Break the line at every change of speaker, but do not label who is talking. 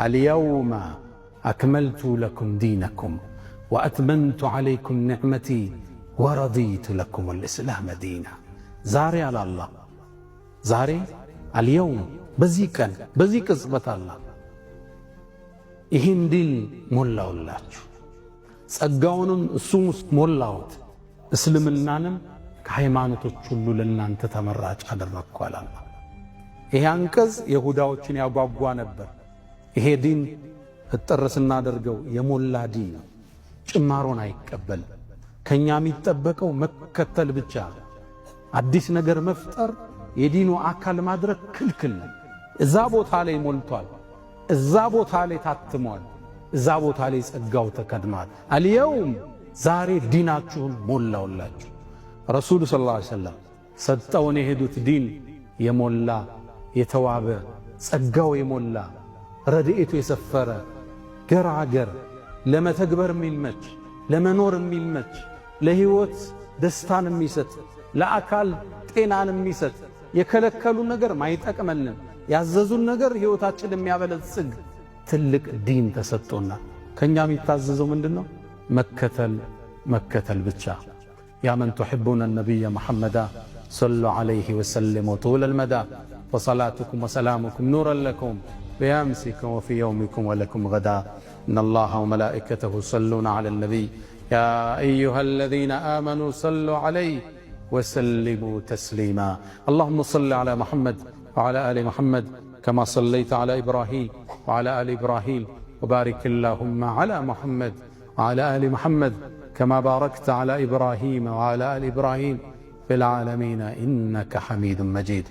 اليوم أكملت لكم دينكم وأتممت عليكم نعمتي ورضيت لكم الإسلام دينا زاري على الله زاري اليوم بزيكا بزيك زبط الله ይህን ዲን ሞላውላችሁ ጸጋውንም እሱም ሞላውት እስልምናንም ከሃይማኖቶች ሁሉ ለእናንተ ተመራጭ አደረግኩ አለ አላህ። ይሄ አንቀጽ የሁዳዎችን ያጓጓ ነበር። ይሄ ዲን እጥር ስናደርገው የሞላ ዲን ነው። ጭማሮን አይቀበል። ከኛ የሚጠበቀው መከተል ብቻ። አዲስ ነገር መፍጠር የዲኑ አካል ማድረግ ክልክል ነው። እዛ ቦታ ላይ ሞልቷል። እዛ ቦታ ላይ ታትሟል። እዛ ቦታ ላይ ጸጋው ተከድኗል። አልየውም ዛሬ ዲናችሁን ሞላውላችሁ። ረሱል ሰለላሁ ዐለይሂ ወሰለም ሰጠውን የሄዱት ዲን የሞላ የተዋበ ጸጋው የሞላ ረድኤቱ የሰፈረ ገራገር ለመተግበር የሚልመች ለመኖር የሚልመች ለህይወት ደስታን የሚሰጥ ለአካል ጤናን የሚሰጥ የከለከሉ ነገር ማይጠቅመልን ያዘዙን ነገር ህይወታችን የሚያበለጽግ ትልቅ ዲን ተሰጥቶና ከኛ የሚታዘዘው ምንድነው? መከተል ብቻ። ያ መን تحبون النبي محمد صلوا عليه وسلموا طول المدى وصلاتكم وسلامكم نورا لكم بأمسكم وفي يومكم ولكم غدا إن الله وملائكته يصلون على النبي يا أيها الذين آمنوا صلوا عليه وسلموا تسليما اللهم صل على محمد وعلى آل محمد كما صليت على إبراهيم وعلى آل إبراهيم وبارك اللهم على محمد وعلى آل محمد كما باركت على إبراهيم وعلى آل إبراهيم في العالمين إنك حميد مجيد.